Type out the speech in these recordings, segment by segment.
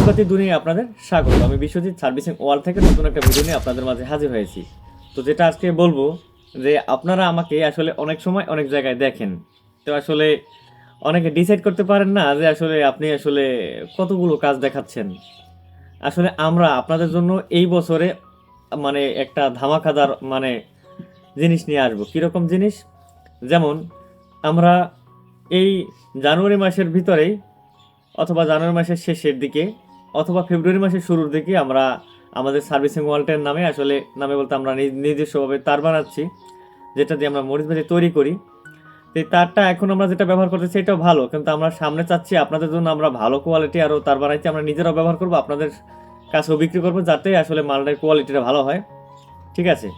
মরিচবাতি দুনিয়ায় আপনাদের স্বাগত। আমি বিশ্বজিৎ সার্ভিসিং ওয়ার্ল্ড থেকে নতুন একটা ভিডিও নিয়ে আপনাদের মাঝে হাজির হয়েছি। তো যেটা আজকে বলবো যে আপনারা আমাকে আসলে অনেক সময় অনেক জায়গায় দেখেন, তো আসলে অনেকে ডিসাইড করতে পারেন না যে আসলে আপনি আসলে কতগুলো কাজ দেখাচ্ছেন। আসলে আমরা আপনাদের জন্য এই বছরে মানে একটা ধামাকাদার জিনিস নিয়ে আসবো। কীরকম জিনিস? যেমন আমরা এই জানুয়ারি মাসের ভিতরেই অথবা জানুয়ারি মাসের শেষের দিকে অথবা ফেব্রুয়ারি মাসের শুরুর দিকে আমরা আমাদের সার্ভিসিং ওয়ার্ল্ডের নামে বলতে আমরা নিজস্বভাবে তার বানাচ্ছি, যেটা দিয়ে আমরা মরিচবাতি তৈরি করি। তো এই তারটা এখন আমরা যেটা ব্যবহার করতেছি এটাও ভালো, কিন্তু আমরা সামনে চাচ্ছি আপনাদের জন্য আমরা ভালো কোয়ালিটি আরও তার বানাইতে আমরা নিজেরাও ব্যবহার করবো, আপনাদের কাছেও বিক্রি করবো, যাতে আসলে মালটার কোয়ালিটিটা ভালো হয়। ঠিক আছে?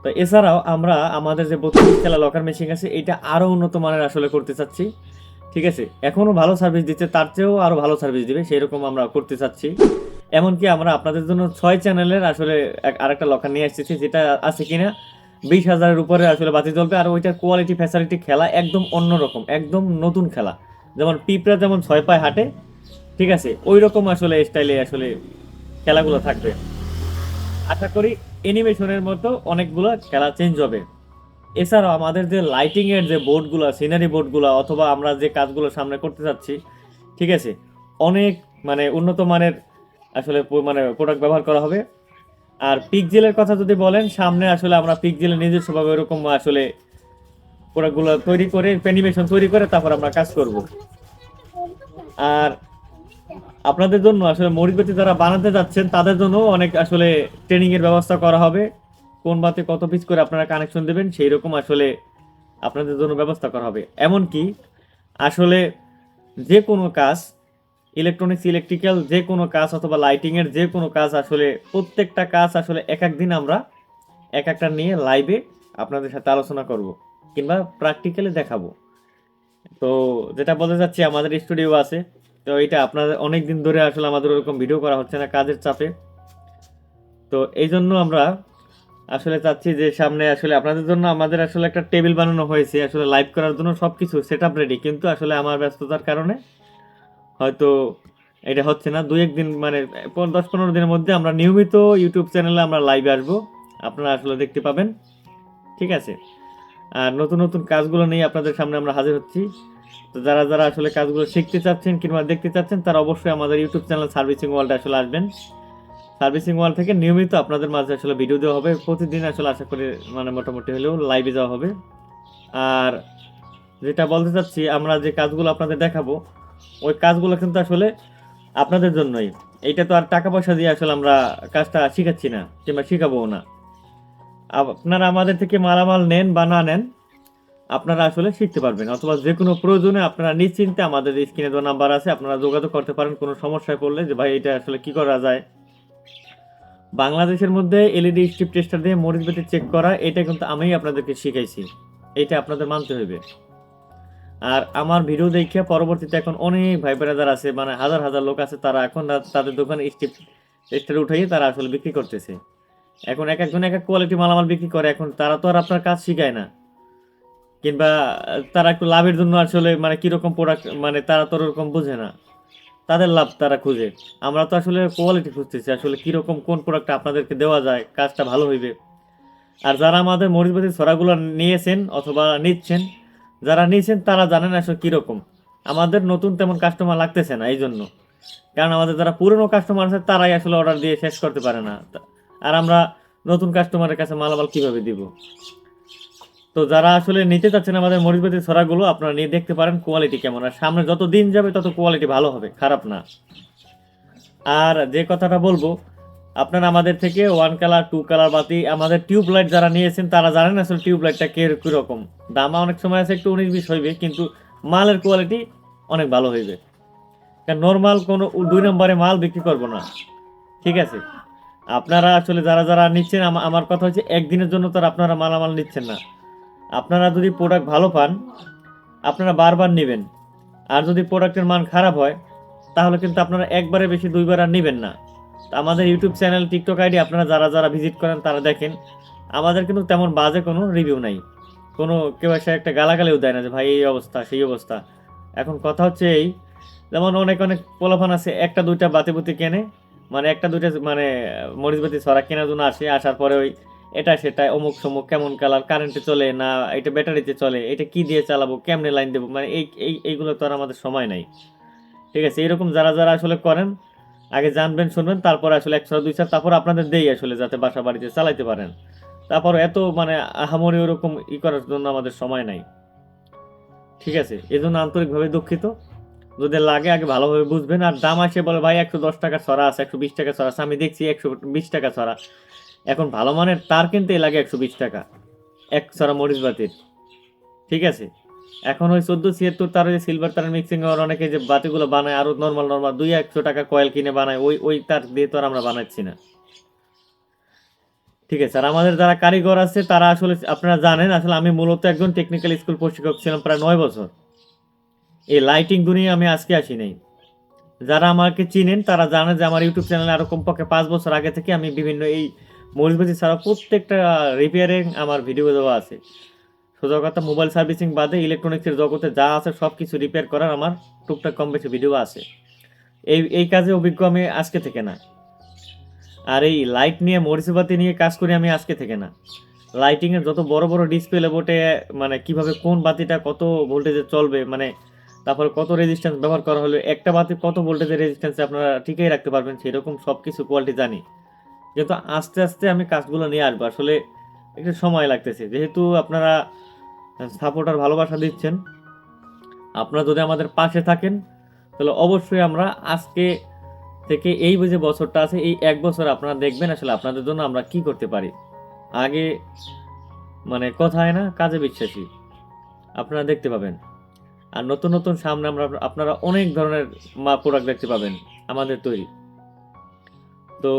তো এছাড়াও আমরা আমাদের যে 32 খেলা লকার মেশিন আছে এটা আরও উন্নত মানের আসলে করতে চাচ্ছি। ঠিক আছে, এখনও ভালো সার্ভিস দিচ্ছে, তার চেয়েও আরও ভালো সার্ভিস দিবে সেই রকম আমরা করতে চাচ্ছি। এমনকি আমরা আপনাদের জন্য 6 চ্যানেলের আসলে আরেকটা লকার নিয়ে আসতেছি, যেটা আছে কিনা 20,000-এর উপরে আসলে বাতি জ্বলবে, আর ওইটার কোয়ালিটি ফ্যাসিলিটি খেলা একদম অন্যরকম, একদম নতুন খেলা। যেমন পিঁপড়া যেমন 6 পায়ে হাঁটে, ঠিক আছে, ওই রকম আসলে স্টাইলে আসলে খেলাগুলো থাকবে। আশা করি অ্যানিমেশনের মতো অনেকগুলো খেলা চেঞ্জ হবে। এছাড়াও আমাদের যে লাইটিংয়ের যে বোর্ডগুলো, সিনারি বোর্ডগুলো, অথবা আমরা যে কাজগুলো সামনে করতে যাচ্ছি, ঠিক আছে, অনেক উন্নত মানের আসলে প্রোডাক্ট ব্যবহার করা হবে। আর পিকজেলের কথা যদি বলেন, সামনে আসলে আমরা পিকজেলের নিজস্বভাবে এরকম আসলে প্রোডাক্টগুলো তৈরি করে অ্যানিমেশন তৈরি করে তারপর আমরা কাজ করব। আর আপনাদের জন্য আসলে মরিচবাতি যারা বানাতে যাচ্ছেন তাদের জন্য অনেক আসলে ট্রেনিংয়ের ব্যবস্থা করা হবে। কোন বাতি কত পিস করে আপনারা কানেকশন দেবেন সেই রকম আসলে আপনাদের জন্য ব্যবস্থা করা হবে। এমনকি আসলে যে কোনো কাজ, ইলেকট্রনিক্স ইলেকট্রিক্যাল যে কোনো কাজ অথবা লাইটিংয়ের যে কোনো কাজ, আসলে প্রত্যেকটা কাজ আসলে এক এক দিন আমরা এক একটা নিয়ে লাইভে আপনাদের সাথে আলোচনা করব কিংবা প্র্যাকটিক্যালি দেখাবো। তো যেটা বলতে চাচ্ছি, আমাদের স্টুডিও আছে, তো এটা আপনাদের অনেক দিন ধরে আসলে আমাদের ওরকম ভিডিও করা হচ্ছে না কাজের চাপে। তো এই জন্য আমরা আসলে চাচ্ছি যে সামনে আসলে আপনাদের জন্য আমাদের আসলে একটা টেবিল বানানো হয়েছে আসলে লাইভ করার জন্য, সব কিছু সেট আপ রেডি, কিন্তু আসলে আমার ব্যস্ততার কারণে হয়তো এটা হচ্ছে না। 2-1 দিন 10-15 দিনের মধ্যে আমরা নিয়মিত ইউটিউব চ্যানেলে আমরা লাইভে আসবো, আপনারা আসলে দেখতে পাবেন। ঠিক আছে? আর নতুন নতুন কাজগুলো নিয়ে আপনাদের সামনে আমরা হাজির হচ্ছি। তো যারা যারা আসলে কাজগুলো শিখতে চাচ্ছেন কিংবা দেখতে চাচ্ছেন তারা অবশ্যই আমাদের ইউটিউব চ্যানেল সার্ভিসিং ওয়ার্ল্ডে আসলে আসবেন। সার্ভিসিং ওয়ার্ল্ড থেকে নিয়মিত আপনাদের মাঝে আসলে ভিডিও দেওয়া হবে প্রতিদিন, আসলে আশা করি মোটামুটি হলেও লাইভে যাওয়া হবে। আর যেটা বলতে চাচ্ছি, আমরা যে কাজগুলো আপনাদের দেখাবো ওই কাজগুলো কিন্তু আসলে আপনাদের জন্যই। এইটা তো আর টাকা পয়সা দিয়ে আসলে আমরা কাজটা শিখাচ্ছি না কিংবা শিখাবো না। আপনারা আমাদের থেকে মালামাল নেন বা না নেন, আপনারা আসলে শিখতে পারবেন, অথবা যে কোনো প্রয়োজনে আপনারা নিশ্চিন্তে আমাদের স্ক্রিনে দেওয়া নাম্বার আছে, আপনারা যোগাযোগ করতে পারেন কোনো সমস্যায় পড়লে, যে ভাই এটা আসলে কি করা যায়। বাংলাদেশের মধ্যে এলইডি স্ট্রিপ টেস্টার দিয়ে মরিচবাতি চেক করা, এটা কিন্তু আমিই আপনাদেরকে শিখাইছি, এটা আপনাদের মানতে হবে। আর আমার ভিডিও দেখে পরবর্তীতে এখন অনেক ভাই ব্রাদার আছে, হাজার হাজার লোক আছে, তারা এখন তাদের দোকানে স্ট্রিপ টেস্টার উঠাইয়ে তারা আসলে বিক্রি করতেছে। এখন এক একজন এক এক কোয়ালিটি মালামাল বিক্রি করে, এখন তারা তো আর আপনার কাজ শিখায় না, কিংবা তারা একটু লাভের জন্য আসলে কিরকম প্রোডাক্ট তারা তো ওরকম বোঝে না, তাদের লাভ তারা খুঁজে। আমরা তো আসলে কোয়ালিটি খুঁজতেছি, আসলে কীরকম কোন প্রোডাক্টটা আপনাদেরকে দেওয়া যায় কাজটা ভালো হইবে। আর যারা আমাদের মরিচবাতি ছড়াগুলো নিয়েছেন অথবা নিচ্ছেন, যারা নিয়েছেন তারা জানেন আসলে কীরকম। আমাদের নতুন তেমন কাস্টমার লাগতেছে না এই জন্য, কারণ আমাদের যারা পুরনো কাস্টমার আছে তারাই আসলে অর্ডার দিয়ে শেষ করতে পারে না, আর আমরা নতুন কাস্টমারের কাছে মালামাল কীভাবে দিব। তো যারা আসলে নিতে চাচ্ছেন আমাদের মরিচবাতি ছড়াগুলো, আপনারা নিয়ে দেখতে পারেন কোয়ালিটি কেমন, আর সামনে যত দিন যাবে তত কোয়ালিটি ভালো হবে, খারাপ না। আর যে কথাটা বলবো, আপনারা আমাদের থেকে 1 কালার 2 কালার বাতি, আমাদের টিউবলাইট যারা নিয়েছেন তারা জানেন আসলে টিউবলাইটটা কীরকম দাম। অনেক সময় আছে একটু 19-20 হইবে, কিন্তু মালের কোয়ালিটি অনেক ভালো হইবে, কারণ নর্মাল কোনো 2 নম্বরে মাল বিক্রি করব না। ঠিক আছে? আপনারা আসলে যারা যারা নিচ্ছেন, আমার কথা হচ্ছে একদিনের জন্য তো আপনারা মালামাল নিচ্ছেন না। আপনারা যদি প্রোডাক্ট ভালো পান আপনারা বারবার নেবেন, আর যদি প্রোডাক্টের মান খারাপ হয় তাহলে কিন্তু আপনারা একবারে বেশি 2বার আর নেবেন না। আমাদের ইউটিউব চ্যানেল, টিকটক আইডি আপনারা যারা যারা ভিজিট করেন তারা দেখেন, আমাদের কিন্তু তেমন বাজে কোনো রিভিউ নাই, কোনো কেউ এসে একটা গালাগালিও দেয় না যে ভাই এই অবস্থা সেই অবস্থা। এখন কথা হচ্ছে এই যেমন অনেক অনেক পোলাপান আছে একটা দুইটা বাতিবুতি কেনে, মানে একটা দুইটা মানে মরিচবাতি ছড়া কেনার জন্য আসে, আসার পরে ওই এটা সেটা অমুক সমুক কেমন কালার, কারেন্টে চলে না এটা ব্যাটারিতে চলে, এটা কি দিয়ে চালাবো, কেমনে লাইন দেবো, মানে এইগুলো তো আর আমাদের সময় নাই। ঠিক আছে, এরকম যারা যারা আসলে করেন আগে জানবেন শুনবেন, তারপরে আসলে একশো দুই চার তারপর আপনাদের দেই আসলে যাতে বাসা বাড়িতে চালাইতে পারেন। তারপর এত মানে আহামরি ওরকম করার জন্য আমাদের সময় নাই। ঠিক আছে, এই জন্য আন্তরিকভাবে দুঃখিত। যদি লাগে আগে ভালোভাবে বুঝবেন। আর দাম আসে বলে ভাই 110 টাকা ছড়া আছে, 120 টাকা ছড়া আছে, আমি দেখছি 120 টাকা ছড়া। এখন ভালো মানের তার কিনতে লাগে 120 টাকা এক ছড়া মরিচ বাতির। ঠিক আছে, এখন ওই 1476 তার যে সিলভার তার মিক্সিং আর অনেকে যে বাতিগুলো বানায় আরো নর্মাল নর্মাল 200-100 টাকা কয়েল কিনে বানায়, ওই তার দিয়ে তো আর আমরা বানাচ্ছি না। ঠিক আছে, আর আমাদের যারা কারিগর আছে তারা আসলে আপনারা জানেন আসলে আমি মূলত একজন টেকনিক্যাল স্কুল প্রশিক্ষক ছিলাম প্রায় 9 বছর। এই লাইটিং দুনিয়া আমি আজকে আসি নাই। যারা আমাকে চিনেন তারা জানে যে আমার ইউটিউব চ্যানেলে আরো কমপক্ষে 5 বছর আগে থেকে আমি বিভিন্ন এই মরিচবাতি ছাড়া প্রত্যেকটা রিপেয়ারিং আমার ভিডিও দেওয়া আছে। সোজা কথা মোবাইল সার্ভিসিং বাদে ইলেকট্রনিক্সের জগতে যা আছে সব কিছু রিপেয়ার করার আমার টুকটাক কম বেশি ভিডিও আছে। এই কাজে অভিজ্ঞ আমি আজকে থেকে না। আর এই লাইট নিয়ে মরিচবাতি নিয়ে কাজ করি আমি আজকে থেকে না। লাইটিংয়ের যত বড় বড় ডিসপ্লে বোর্ডে মানে কিভাবে কোন বাতিটা কত ভোল্টেজে চলবে, মানে তারপরে কত রেজিস্ট্যান্স ব্যবহার করা হলো, একটা বাতি কত ভোল্টেজের রেজিস্ট্যান্সে আপনারা ঠিকই রাখতে পারবেন, সেরকম সব কিছু কোয়ালিটি জানি। কিন্তু আস্তে আস্তে আমি কাজগুলো নিয়ে আসবো, আসলে একটু সময় লাগতেছে। যেহেতু আপনারা সাপোর্ট আর ভালোবাসা দিচ্ছেন, আপনারা যদি আমাদের পাশে থাকেন তাহলে অবশ্যই আমরা আজকে থেকে এই যে বছরটা আছে এই 1 বছর আপনারা দেখবেন আসলে আপনাদের জন্য আমরা কি করতে পারি। আগে মানে কথায় না কাজে বিশ্বাসী, আপনারা দেখতে পাবেন। আর নতুন নতুন সামনে আমরা আপনারা অনেক ধরনের প্রোডাক্ট দেখতে পাবেন আমাদের তৈরি। তো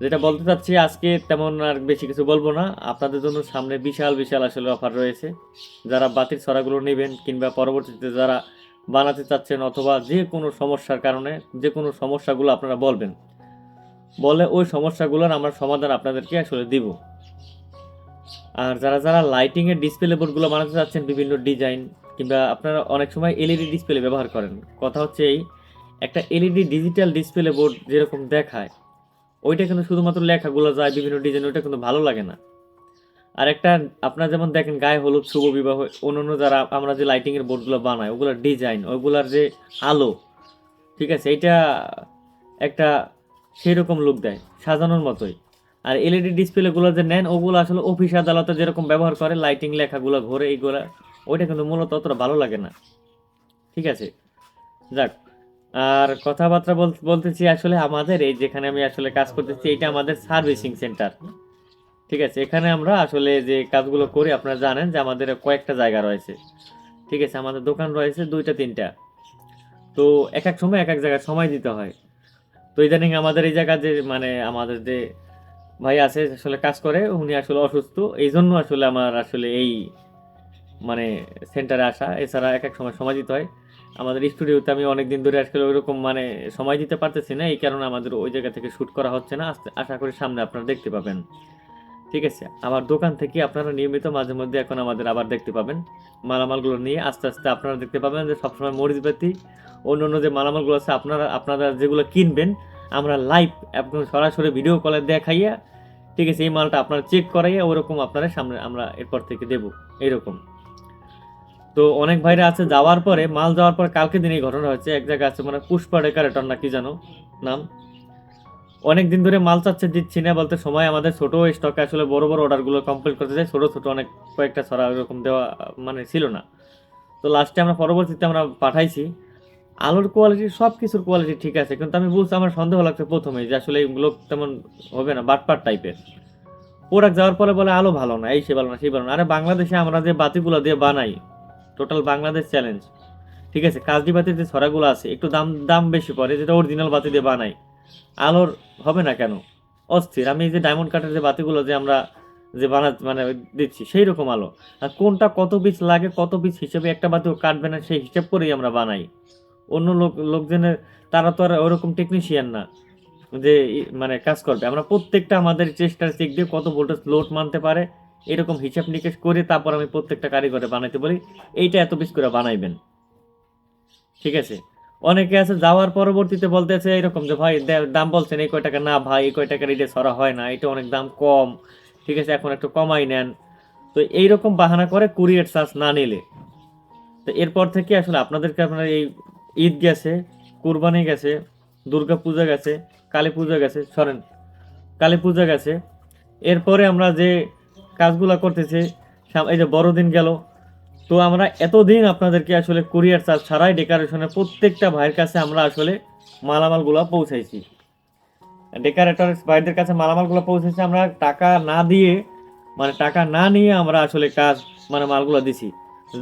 যেটা বলতে চাচ্ছি আজকে তেমন আর বেশি কিছু বলবো না, আপনাদের জন্য সামনে বিশাল বিশাল আসলে অফার রয়েছে। যারা বাতির ছড়াগুলো নেবেন কিংবা পরবর্তীতে যারা বানাতে চাচ্ছেন অথবা যে কোনো সমস্যার কারণে যে কোনো সমস্যাগুলো আপনারা বলবেন, বলে ওই সমস্যাগুলোর আমরা সমাধান আপনাদেরকে আসলে দিব। আর যারা যারা লাইটিংয়ের ডিসপ্লে বোর্ডগুলো বানাতে চাচ্ছেন বিভিন্ন ডিজাইন কিংবা আপনারা অনেক সময় এলইডি ডিসপ্লে ব্যবহার করেন, কথা হচ্ছে এই একটা এলইডি ডিজিটাল ডিসপ্লে বোর্ড যেরকম দেখায় ওইটা কিন্তু শুধুমাত্র লেখাগুলো যায় বিভিন্ন ডিজাইন, ওইটা কিন্তু ভালো লাগে না। আর একটা আপনারা যেমন দেখেন গায়ে হলুদ শুভ বিবাহ অন্যান্য যারা আমরা যে লাইটিংয়ের বোর্ডগুলো বানাই ওগুলোর ডিজাইন ওইগুলার যে আলো, ঠিক আছে, এটা একটা সেই রকম লুক দেয় সাজানোর মতোই। আর এলইডি ডিসপ্লেগুলো যে নেন ওগুলো আসলে অফিস আদালতে যেরকম ব্যবহার করে লাইটিং লেখাগুলো ঘোরে এইগুলা, ওইটা কিন্তু মূলত অতটা ভালো লাগে না। ঠিক আছে, যাক। আর কথাবার্তা বলতেছি আসলে আমাদের এই যেখানে আমি আসলে কাজ করতেছি এটা আমাদের সার্ভিসিং সেন্টার। ঠিক আছে, এখানে আমরা আসলে যে কাজগুলো করি আপনারা জানেন যে আমাদের কয়েকটা জায়গা রয়েছে। ঠিক আছে, আমাদের দোকান রয়েছে 2টা 3টা। তো এক এক সময় এক এক জায়গায় সময় দিতে হয়। তো ইদানিং আমাদের এই জায়গা যে মানে আমাদের যে ভাই আছে আসলে কাজ করে উনি আসলে অসুস্থ, এই জন্য আসলে আমার আসলে এই মানে সেন্টারে আসা, এছাড়া এক এক সময় সময় দিতে হয়। আমাদের স্টুডিওতে আমি অনেক দিন ধরে আসলে ওইরকম মানে সময় দিতে পারতেছি না, এই কারণে আমাদের ওই জায়গা থেকে শ্যুট করা হচ্ছে না। আশা করি সামনে আপনারা দেখতে পাবেন। ঠিক আছে, আমার দোকান থেকে আপনারা নিয়মিত মাঝে মধ্যে এখন আমাদের আবার দেখতে পাবেন মালামালগুলো নিয়ে। আস্তে আস্তে আপনারা দেখতে পাবেন যে সবসময় মরিচবাতি অন্য অন্য যে মালামালগুলো আছে আপনারা যেগুলো কিনবেন আমরা লাইভ একদম সরাসরি ভিডিও কলে দেখাইয়া, ঠিক আছে, এই মালটা আপনারা চেক করাইয়া ওরকম আপনারা সামনে আমরা এরপর থেকে দেব এইরকম। তো অনেক ভাইরা আছে যাওয়ার পরে মাল যাওয়ার পরে কালকে দিন এই ঘটনা হচ্ছে, এক জায়গায় আছে মানে পুষ্পা ডেকারেটর না কি জানো নাম, অনেক দিন ধরে মাল চাচ্ছে দিচ্ছি না বলতে সময় আমাদের ছোট স্টকে আসলে বড় বড় অর্ডারগুলো কমপ্লিট করতে চাই, ছোট ছোট অনেক কয়েকটা ছড়া এরকম দেওয়া মানে ছিল না। তো লাস্টে আমরা পরবর্তীতে আমরা পাঠাইছি, আলুর কোয়ালিটি সব কিছুর কোয়ালিটি ঠিক আছে, কিন্তু আমি বুঝছি আমার সন্দেহ লাগছে প্রথমেই যে আসলে এইগুলো তেমন হবে না, বাটপাট টাইপের। প্রোডাক্ট যাওয়ার পরে বলে আলো ভালো না, এই সে ভালো না সেই ভালো না। আরে বাংলাদেশে আমরা যে বাতিগুলো দিয়ে বানাই টোটাল বাংলাদেশ চ্যালেঞ্জ। ঠিক আছে, কাজডি বাতির যে ছড়াগুলো আছে একটু দাম দাম বেশি পড়ে, যেটা অরিজিনাল বাতি দিয়ে বানাই আলোর হবে না কেন, অস্থির। আমি এই যে ডায়মন্ড কাঠের যে বাতিগুলো যে আমরা যে মানে দিচ্ছি সেই রকম আলো, আর কোনটা কত পিস লাগে কত পিস হিসেবে একটা বাতিও কাটবে না সেই হিসাব করেই আমরা বানাই। অন্য লোকজনের তারা তো আর ওরকম টেকনিশিয়ান না যে মানে কাজ করবে। আমরা প্রত্যেকটা আমাদের চেষ্টার চেক দিয়ে কত ভোল্টেজ লোড মানতে পারে এরকম হিসাব নিকেশ করে তারপর আমি প্রত্যেকটা কারিগরে বানাইতে বলি এইটা এত পিস করে বানাইবেন। ঠিক আছে, অনেকে আছে যাওয়ার পরবর্তীতে বলতেছে এরকম যে ভাই দাম বলছেন এই কয় টাকা, না ভাই এই কয় টাকার এটা ছড়া হয় না, এটা অনেক দাম কম, ঠিক আছে এখন একটু কমাই নেন। তো এইরকম বাহানা করে কুরিয়ার চার্জ না নিলে। তো এরপর থেকে আসলে আপনাদেরকে আপনার এই ঈদ গেছে, কুরবানি গেছে, দুর্গা পূজা গেছে, কালী পূজা গেছে, সরেন কালী পূজা গেছে, এরপরে আমরা যে কাজগুলো করতেছি, এই যে বড়দিন গেল, তো আমরা এতদিন আপনাদেরকে আসলে কুরিয়ার চার্জ ছাড়াই ডেকোরেশনের প্রত্যেকটা ভাইয়ের কাছে আমরা আসলে মালামালগুলো পৌঁছাইছি। ডেকোরেটর ভাইদের কাছে মালামালগুলো পৌঁছেছে আমরা টাকা না দিয়ে, মানে টাকা না নিয়ে আমরা আসলে কাজ, মানে মালগুলো দিছি।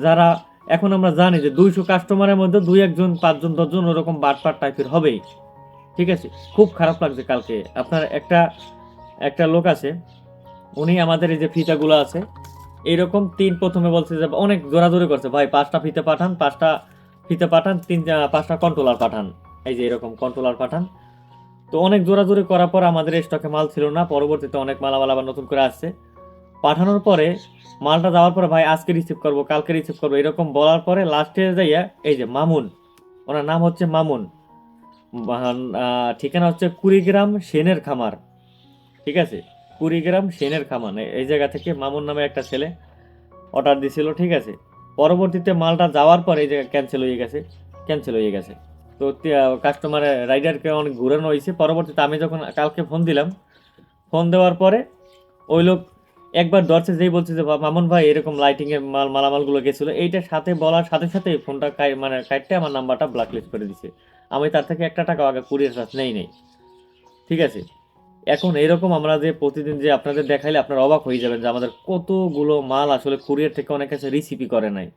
যারা এখন আমরা জানি যে 200 কাস্টমারের মধ্যে 2-1 জন 5 জন 10 জন ওরকম বাটপার টাইপের হবেই, ঠিক আছে। খুব খারাপ লাগছে কালকে আপনার একটা একটা লোক আছে, উনি আমাদের এই যে ফিতাগুলো আছে এইরকম প্রথমে বলছে যে অনেক জোরাজোরি করছে, ভাই 5টা ফিতে পাঠান, 5টা ফিতে পাঠান, 5টা কন্ট্রোলার পাঠান, এই যে এরকম কন্ট্রোলার পাঠান। তো অনেক জোরাজোরি করার পর আমাদের স্টকে মাল ছিল না, পরবর্তীতে অনেক মালামাল আবার নতুন করে আসছে। পাঠানোর পরে মালটা যাওয়ার পরে ভাই আজকে রিসিভ করবো, কালকে রিসিভ করবো, এরকম বলার পরে লাস্টে যাইয়া এই যে মামুন, ওনার নাম হচ্ছে মামুন, ঠিকানা হচ্ছে কুড়িগ্রাম সেনের খামার, ঠিক আছে, কুড়িগ্রাম সেনের খামার, এই জায়গা থেকে মামুন নামে একটা ছেলে অর্ডার দিছিল, ঠিক আছে। পরবর্তীতে মালটা যাওয়ার পরে এই জায়গায় ক্যান্সেল হয়ে গেছে, ক্যান্সেল হয়ে গেছে। তো কাস্টমারের রাইডারকে অনেক ঘুরানো হয়েছে। পরবর্তীতে আমি যখন কালকে ফোন দিলাম, ফোন দেওয়ার পরে ওই লোক একবার ধরছে, যেই বলছে যে মামুন ভাই এরকম লাইটিং এর মালামালগুলো গেছিলো, এইটার সাথে বলার সাথে সাথে ফোনটা মানে কাটতে আমার নাম্বারটা ব্ল্যাকলিস্ট করে দিছে। আমি তার থেকে 1 টাকা আগে কুরিয়ার চার্জ নেই, ঠিক আছে। এখন এরকম আমরা যে প্রতিদিন যে আপনাদের দেখাইলে আপনারা অবাক হয়ে যাবেন যে আমাদের কতগুলো মাল আসলে কুরিয়ার থেকে অনেক কাছে রিসিভই করে নাই।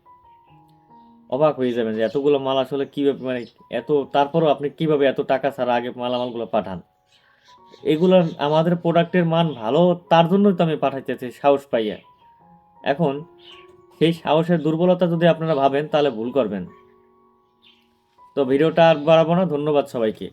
অবাক হয়ে যাবেন যে এতগুলো মাল আসলে কিভাবে, মানে এত, তারপরও আপনি কিভাবে এত টাকা ছাড়া আগে মালামালগুলো পাঠান। এগুলো আমাদের প্রোডাক্টের মান ভালো, তার জন্যই তো আমি পাঠাইতেছি সাহস পাইয়া। এখন সেই সাহসের দুর্বলতা যদি আপনারা ভাবেন তাহলে ভুল করবেন। তো ভিডিওটা আর বাড়াবো না, ধন্যবাদ সবাইকে।